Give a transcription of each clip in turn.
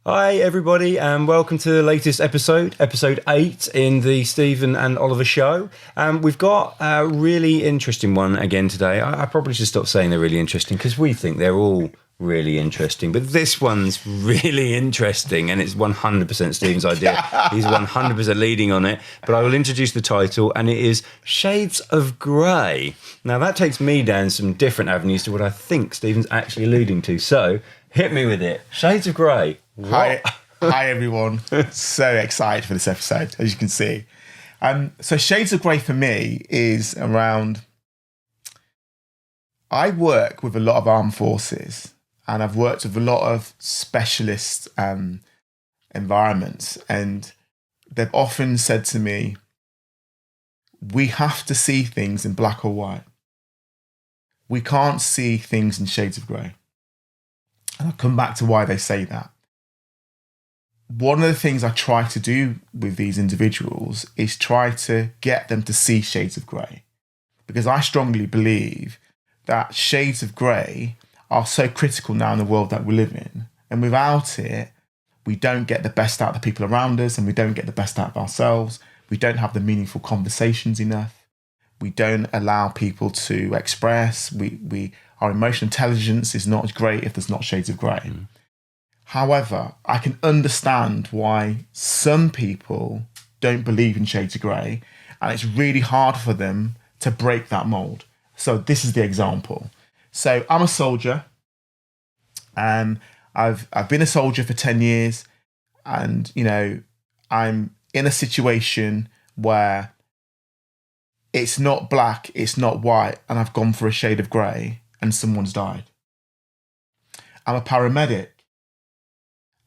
Hi, everybody, and welcome to the latest episode 8 in the Stephen and Oliver show. We've got a really interesting one again today. I probably should stop saying they're really interesting because we think they're all really interesting, but this one's really interesting and it's 100% Stephen's idea. He's 100% leading on it, but I will introduce the title, and it is Shades of Grey. Now, that takes me down some different avenues to what I think Stephen's actually alluding to, so hit me with it. Shades of Grey. Hi everyone. So excited for this episode, as you can see. So Shades of Grey for me is around, I work with a lot of armed forces and I've worked with a lot of specialist environments, and they've often said to me, we have to see things in black or white. We can't see things in shades of grey. And I'll come back to why they say that. One of the things I try to do with these individuals is try to get them to see shades of grey, because I strongly believe that shades of grey are so critical now in the world that we live in, and without it we don't get the best out of the people around us, and we don't get the best out of ourselves. We don't have the meaningful conversations enough. We don't allow people to express. Our emotional intelligence is not as great if there's not shades of grey. However, I can understand why some people don't believe in shades of grey, and it's really hard for them to break that mould. So this is the example. So I'm a soldier, and I've been a soldier for 10 years, and I'm in a situation where it's not black, it's not white, and I've gone for a shade of grey and someone's died. I'm a paramedic,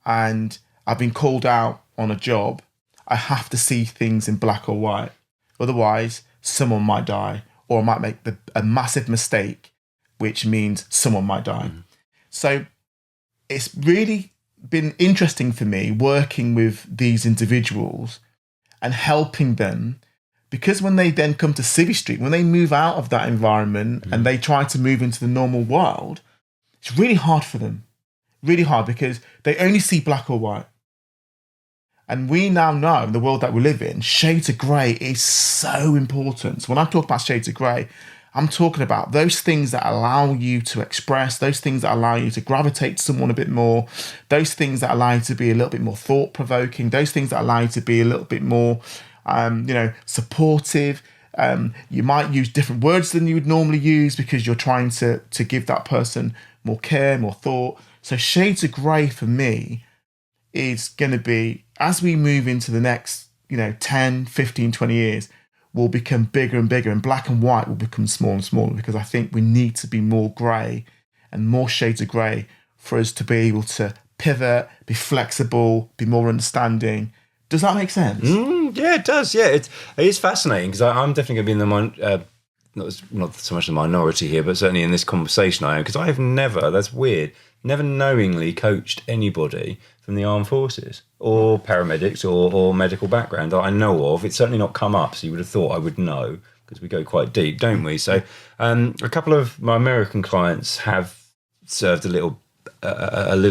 and I've been called out on a job. I have to see things in black or white. Otherwise, someone might die, or I might make a massive mistake, which means someone might die. So it's really been interesting for me working with these individuals and helping them, because when they then come to Civvy Street, when they move out of that environment and they try to move into the normal world, it's really hard for them. Really hard, because they only see black or white. And we now know, in the world that we live in, shades of grey is so important. So when I talk about shades of grey, I'm talking about those things that allow you to express, those things that allow you to gravitate to someone a bit more, those things that allow you to be a little bit more thought-provoking, those things that allow you to be a little bit more supportive. You might use different words than you would normally use because you're trying to give that person more care, more thought. So shades of grey for me is going to be, as we move into the next 10, 15, 20 years, will become bigger and bigger, and black and white will become smaller and smaller, because I think we need to be more grey and more shades of grey for us to be able to pivot, be flexible, be more understanding. Does that make sense? Yeah, it does. Yeah, it is fascinating, because I'm definitely going to be in the not so much the minority here, but certainly in this conversation I am, because I have never, that's weird, never knowingly coached anybody from the armed forces or paramedics or medical background that I know of. It's certainly not come up, so you would have thought I would know, because we go quite deep, don't we? So a couple of my American clients have served a little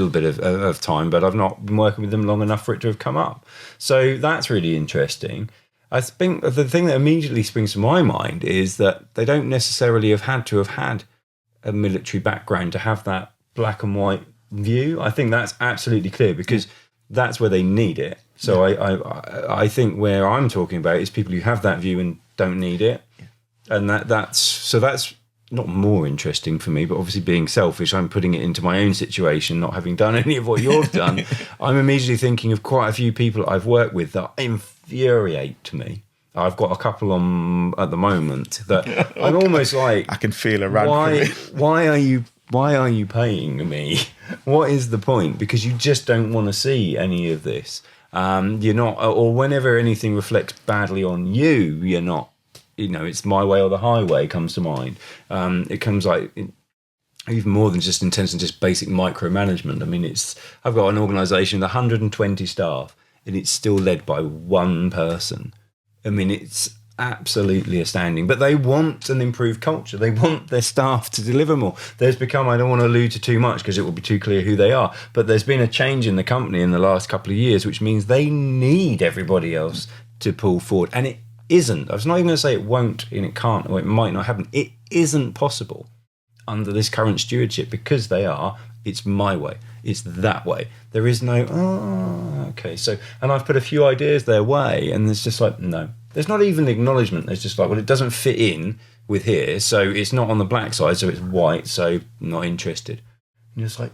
bit of time, but I've not been working with them long enough for it to have come up. So that's really interesting. I think the thing that immediately springs to my mind is that they don't necessarily have had a military background to have that black and white view. I think that's absolutely clear, because that's where they need it. So I think where I'm talking about is people who have that view and don't need it. And that's not more interesting for me, but obviously being selfish, I'm putting it into my own situation, not having done any of what you've done. I'm immediately thinking of quite a few people I've worked with that infuriate to me. I've got a couple on at the moment that okay. I'm almost like, I can feel a rant. Why are you paying me? What is the point? Because you just don't want to see any of this. You're not, or whenever anything reflects badly on you, you're not. It's my way or the highway comes to mind. It comes like even more than just intense and just basic micromanagement. I mean, I've got an organisation with 120 staff, and it's still led by one person. I mean, it's absolutely astounding. But they want an improved culture. They want their staff to deliver more. There's become, I don't want to allude to too much because it will be too clear who they are, but there's been a change in the company in the last couple of years, which means they need everybody else to pull forward. And it isn't. I was not even going to say it won't and it can't or it might not happen. It isn't possible under this current stewardship because it's my way. It's that way. There is no, okay. So, and I've put a few ideas their way and it's just like, no. There's not even acknowledgement. There's just like, well, it doesn't fit in with here. So it's not on the black side. So it's white. So not interested. And you're just like,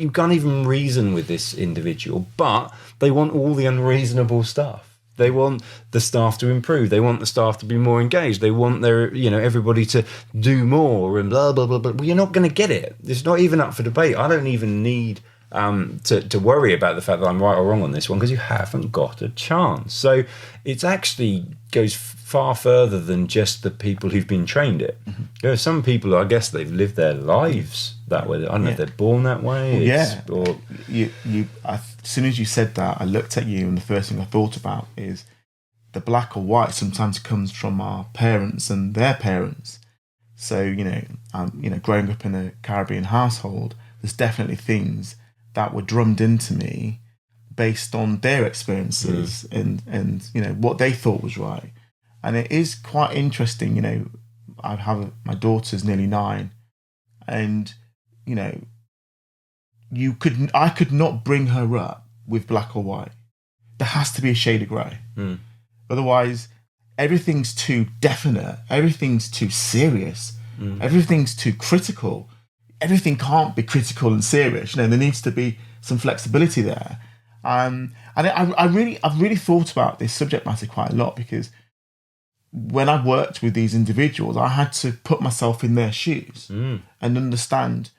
you can't even reason with this individual, but they want all the unreasonable stuff. They want the staff to improve. They want the staff to be more engaged. They want their, everybody to do more and blah, blah, blah, blah. Well, you're not going to get it. It's not even up for debate. I don't even need to worry about the fact that I'm right or wrong on this one because you haven't got a chance. So it actually goes far further than just the people who've been trained it. Mm-hmm. There are some people, I guess, they've lived their lives that way. I don't know if they're born that way. Well, as soon as you said that, I looked at you and the first thing I thought about is the black or white sometimes comes from our parents and their parents. So, growing up in a Caribbean household, there's definitely things that were drummed into me based on their experiences and what they thought was right. And it is quite interesting, I have my daughter's nearly 9 and, I could not bring her up with black or white. There has to be a shade of grey. Otherwise, everything's too definite, everything's too serious, everything's too critical. Everything can't be critical and serious. There needs to be some flexibility there. And I've really thought about this subject matter quite a lot because when I worked with these individuals, I had to put myself in their shoes and understand,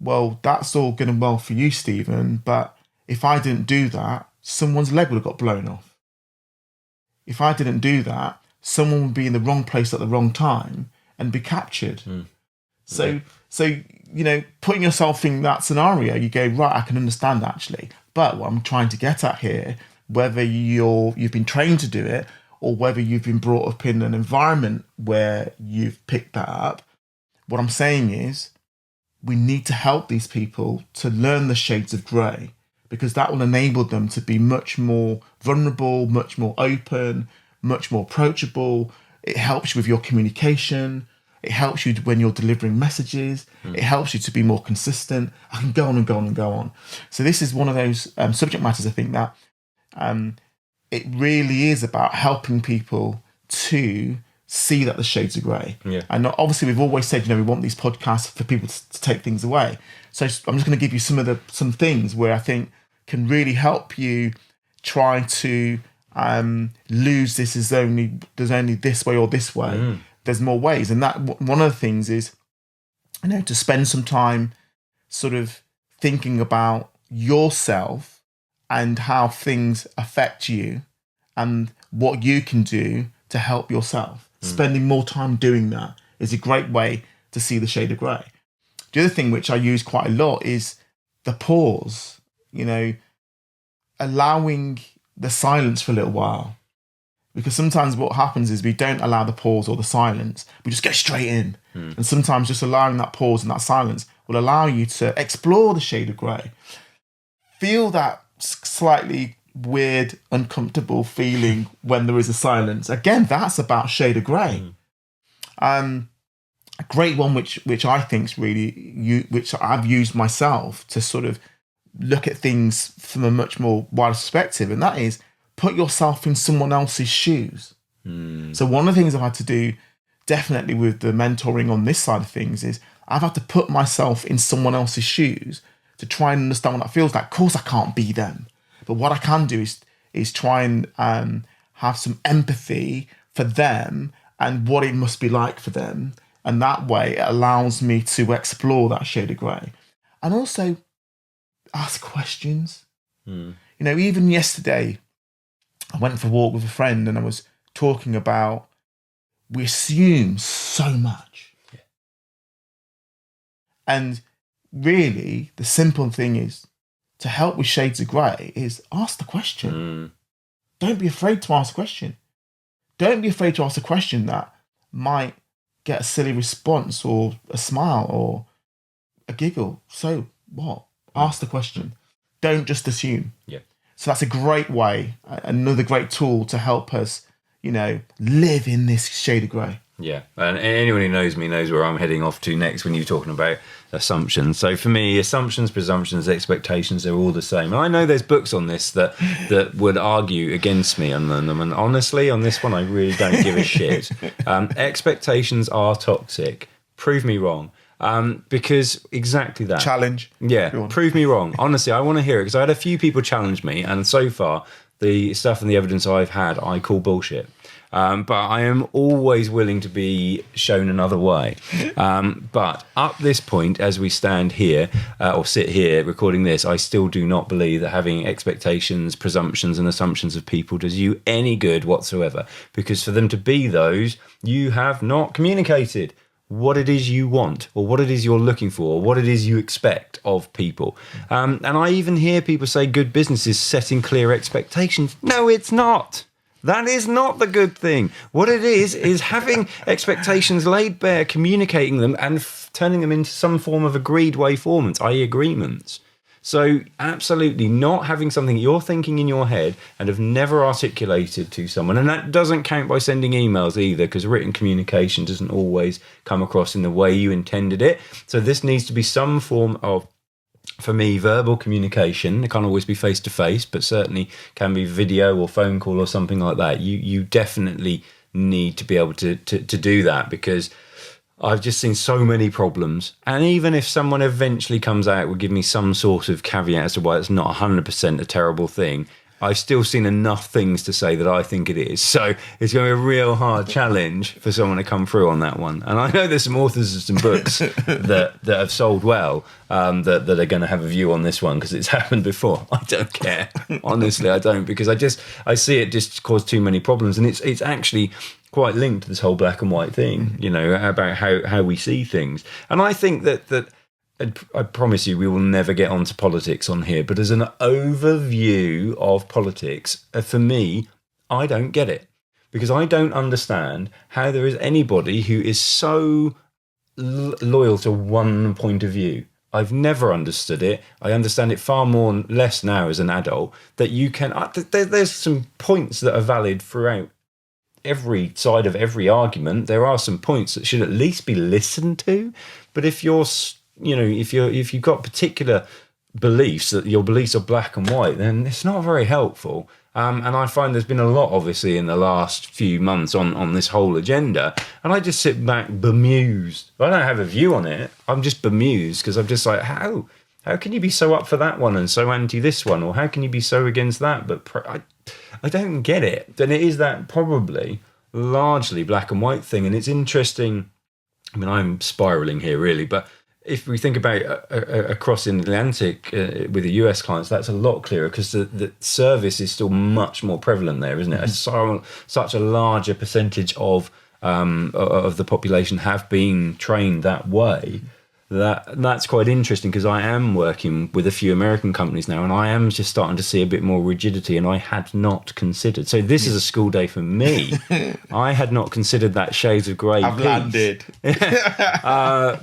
well, that's all good and well for you, Stephen, but if I didn't do that, someone's leg would have got blown off. If I didn't do that, someone would be in the wrong place at the wrong time and be captured. So, putting yourself in that scenario, you go, right, I can understand actually. But what I'm trying to get at here, whether you've been trained to do it or whether you've been brought up in an environment where you've picked that up, what I'm saying is we need to help these people to learn the shades of grey because that will enable them to be much more vulnerable, much more open, much more approachable. It helps you with your communication. It helps you when you're delivering messages. It helps you to be more consistent. I can go on and go on and go on. So this is one of those subject matters, I think, that it really is about helping people to see that the shades are grey. Yeah. And obviously we've always said, we want these podcasts for people to take things away. So I'm just going to give you some things where I think can really help you try to lose this as there's only this way or this way. There's more ways. And that one of the things is, to spend some time sort of thinking about yourself and how things affect you and what you can do to help yourself. Spending more time doing that is a great way to see the shade of grey. The other thing which I use quite a lot is the pause, allowing the silence for a little while. Because sometimes what happens is we don't allow the pause or the silence. We just get straight in. And sometimes just allowing that pause and that silence will allow you to explore the shade of grey. Feel that slightly weird, uncomfortable feeling when there is a silence. Again, that's about shade of grey. A great one which I think is really, which I've used myself to sort of look at things from a much more wider perspective, and that is put yourself in someone else's shoes. So one of the things I've had to do definitely with the mentoring on this side of things is I've had to put myself in someone else's shoes to try and understand what that feels like. Of course I can't be them, but what I can do is try and have some empathy for them and what it must be like for them. And that way it allows me to explore that shade of grey and also ask questions. Even yesterday I went for a walk with a friend and I was talking about we assume so much. And really the simple thing is to help with shades of grey is ask the question. Don't be afraid to ask the question. don't be afraid to ask a question that might get a silly response or a smile or a giggle. So what? Ask the question. Don't just assume. Yeah. So that's a great way, another great tool to help us, live in this shade of grey. Yeah, and anyone who knows me knows where I'm heading off to next when you're talking about assumptions. So for me, assumptions, presumptions, expectations, they're all the same. And I know there's books on this that would argue against me on them. And honestly, on this one, I really don't give a shit. Expectations are toxic. Prove me wrong. Because exactly that. Challenge. Yeah, prove me wrong. Honestly, I want to hear it because I had a few people challenge me. And so far, the stuff and the evidence I've had, I call bullshit. But I am always willing to be shown another way. But up this point, as we stand here or sit here recording this, I still do not believe that having expectations, presumptions and assumptions of people does you any good whatsoever. Because for them to be those, you have not communicated what it is you want or what it is you're looking for or what it is you expect of people. And I even hear people say good business is setting clear expectations. No, it's not. That is not the good thing. What it is having expectations laid bare, communicating them and turning them into some form of agreed way formants, i.e. agreements. So absolutely not having something you're thinking in your head and have never articulated to someone. And that doesn't count by sending emails either, because written communication doesn't always come across in the way you intended it. So this needs to be some form of, for me, verbal communication. It can't always be face-to-face, but certainly can be video or phone call or something like that. You definitely need to be able to do that, because I've just seen so many problems. And even if someone eventually comes out will give me some sort of caveat as to why it's not 100% a terrible thing, I've still seen enough things to say that I think it is. So it's going to be a real hard challenge for someone to come through on that one. And I know there's some authors of some books that have sold well that are going to have a view on this one because it's happened before. I don't care. Honestly, I don't, because I see it just cause too many problems. And it's actually quite linked to this whole black and white thing, about how we see things. And I think that I promise you we will never get onto politics on here, but as an overview of politics, for me, I don't get it, because I don't understand how there is anybody who is so loyal to one point of view. I've never understood it. I understand it far less now as an adult, that you can, there's some points that are valid throughout every side of every argument. There are some points that should at least be listened to, but if you've got particular beliefs, that your beliefs are black and white, then it's not very helpful. And I find there's been a lot, obviously, in the last few months on this whole agenda. And I just sit back bemused. I don't have a view on it. I'm just bemused, because I'm just like, how can you be so up for that one and so anti this one? Or how can you be so against that? But I don't get it. And it is that probably largely black and white thing. And it's interesting. I mean, I'm spiraling here, really, but if we think about across in the Atlantic with the US clients, that's a lot clearer, because the service is still much more prevalent there, isn't it? Mm-hmm. Such a larger percentage of the population have been trained that way. That's quite interesting, because I am working with a few American companies now, and I am just starting to see a bit more rigidity, and I had not considered. So this is a school day for me. I had not considered that shades of grey. I've landed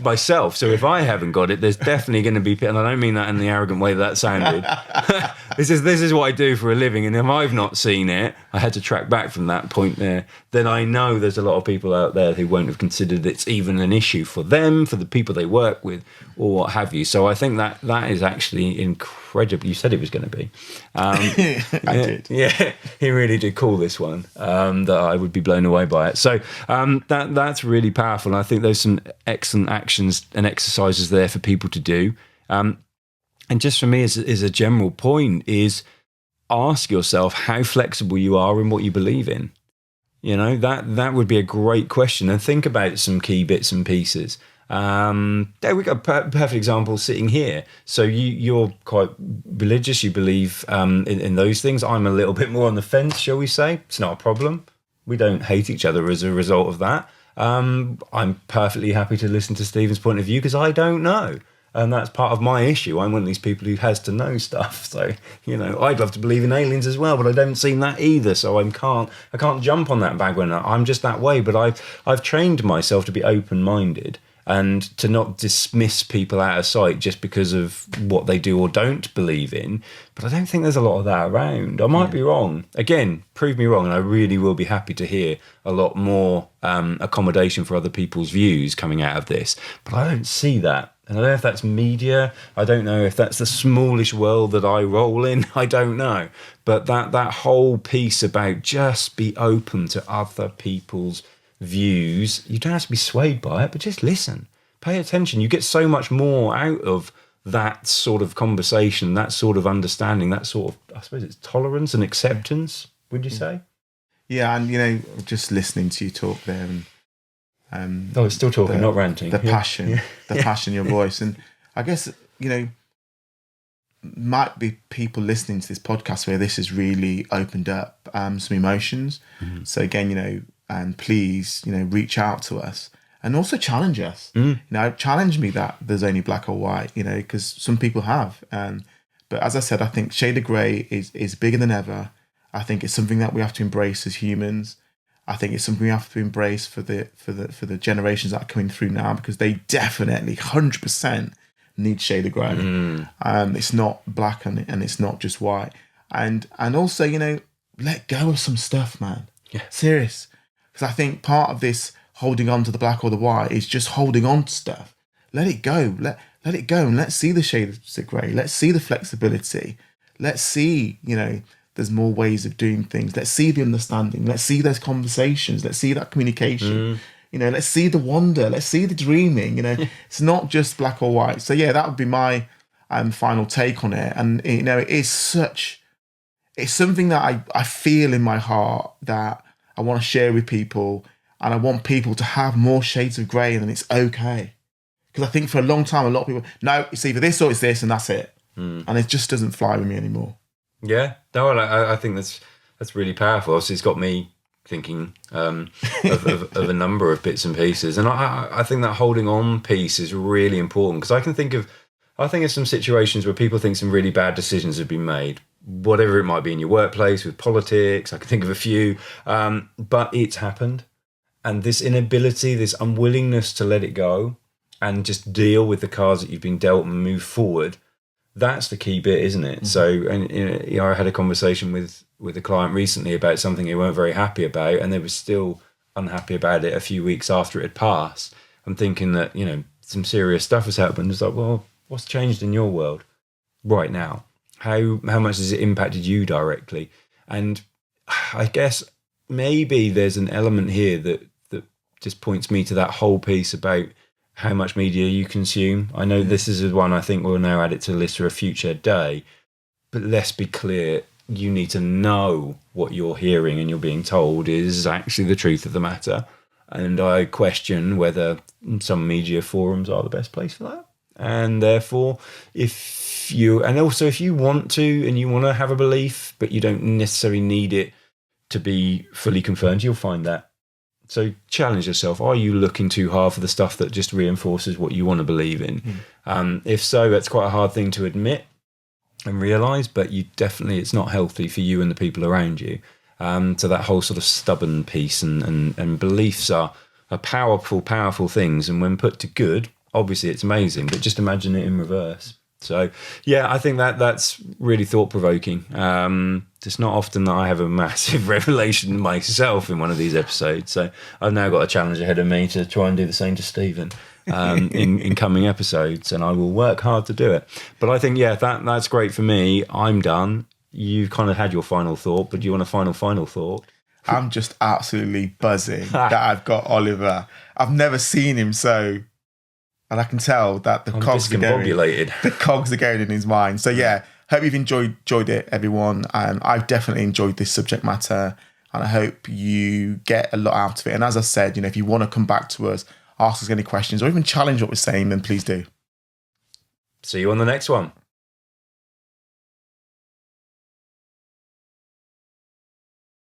myself. So if I haven't got it, there's definitely going to be, and I don't mean that in the arrogant way that sounded. This is what I do for a living, and if I've not seen it, I had to track back from that point there. Then I know there's a lot of people out there who won't have considered it's even an issue for them, for the people they work with, or what have you. So I think that is actually incredible. You said it was going to be. I did. Yeah, he really did call this one, that I would be blown away by it. So that's really powerful. And I think there's some excellent actions and exercises there for people to do. And just for me, as a general point, is ask yourself how flexible you are in what you believe in. That would be a great question. And think about some key bits and pieces. There we go. Perfect example sitting here. So you're quite religious. You believe in those things. I'm a little bit more on the fence, shall we say. It's not a problem. We don't hate each other as a result of that. I'm perfectly happy to listen to Stephen's point of view, because I don't know. And that's part of my issue. I'm one of these people who has to know stuff. So, I'd love to believe in aliens as well, but I don't seem that either. So I can't jump on that bandwagon. I'm just that way. But I've trained myself to be open-minded and to not dismiss people out of sight just because of what they do or don't believe in. But I don't think there's a lot of that around. I might be wrong. Again, prove me wrong, and I really will be happy to hear a lot more accommodation for other people's views coming out of this. But I don't see that. And I don't know if that's media. I don't know if that's the smallish world that I roll in. I don't know. But that whole piece about just be open to other people's views, you don't have to be swayed by it, but just listen, pay attention. You get so much more out of that sort of conversation, that sort of understanding, that sort of, I suppose it's tolerance and acceptance, would you say? Yeah, and just listening to you talk there, and it's still talking, not ranting. The passion, the passion in your voice, and I guess might be people listening to this podcast where this has really opened up some emotions. Mm-hmm. So again, and please, reach out to us and also challenge us. Challenge me that there's only black or white, because some people have. But as I said, I think shade of grey is bigger than ever. I think it's something that we have to embrace as humans. I think it's something we have to embrace for the generations that are coming through now, because they definitely 100% need shade of grey. It's not black and it's not just white. And also, let go of some stuff, man. Yeah. Serious. Because I think part of this holding on to the black or the white is just holding on to stuff. Let it go. Let it go, and let's see the shades of grey. Let's see the flexibility. Let's see, there's more ways of doing things. Let's see the understanding. Let's see those conversations. Let's see that communication. Let's see the wonder. Let's see the dreaming. It's not just black or white. So yeah, that would be my final take on it. And it's something that I feel in my heart that I want to share with people, and I want people to have more shades of grey, and it's okay. Because I think for a long time, a lot of people, no, it's either this or it's this, and that's it. And it just doesn't fly with me anymore. Yeah, no, I think that's really powerful. Obviously, it's got me thinking of a number of bits and pieces, and I think that holding on piece is really important, because I think of some situations where people think some really bad decisions have been made, whatever it might be in your workplace, with politics. I can think of a few, but it's happened, and this inability, this unwillingness to let it go and just deal with the cards that you've been dealt and move forward. That's the key bit, isn't it? Mm-hmm. So, and I had a conversation with a client recently about something they weren't very happy about, and they were still unhappy about it a few weeks after it had passed. I'm thinking that some serious stuff has happened. It's like, well, what's changed in your world right now? How much has it impacted you directly? And I guess maybe there's an element here that just points me to that whole piece about how much media you consume. I know this is one I think we'll now add it to the list for a future day, but let's be clear, you need to know what you're hearing and you're being told is actually the truth of the matter. And I question whether some media forums are the best place for that. And therefore, if you want to and you want to have a belief, but you don't necessarily need it to be fully confirmed, you'll find that. So challenge yourself. Are you looking too hard for the stuff that just reinforces what you want to believe in? If so, that's quite a hard thing to admit and realise, but it's not healthy for you and the people around you. So that whole sort of stubborn piece and beliefs are powerful, powerful things. And when put to good, obviously it's amazing, but just imagine it in reverse. So, yeah, I think that's really thought-provoking. It's not often that I have a massive revelation myself in one of these episodes. So I've now got a challenge ahead of me to try and do the same to Stephen in coming episodes, and I will work hard to do it. But I think, yeah, that's great for me. I'm done. You've kind of had your final thought, but do you want a final thought? I'm just absolutely buzzing that I've got Oliver. I've never seen him so... And I can tell that the cogs are going in his mind. So yeah, hope you've enjoyed it, everyone. I've definitely enjoyed this subject matter, and I hope you get a lot out of it. And as I said, if you want to come back to us, ask us any questions, or even challenge what we're saying, then please do. See you on the next one.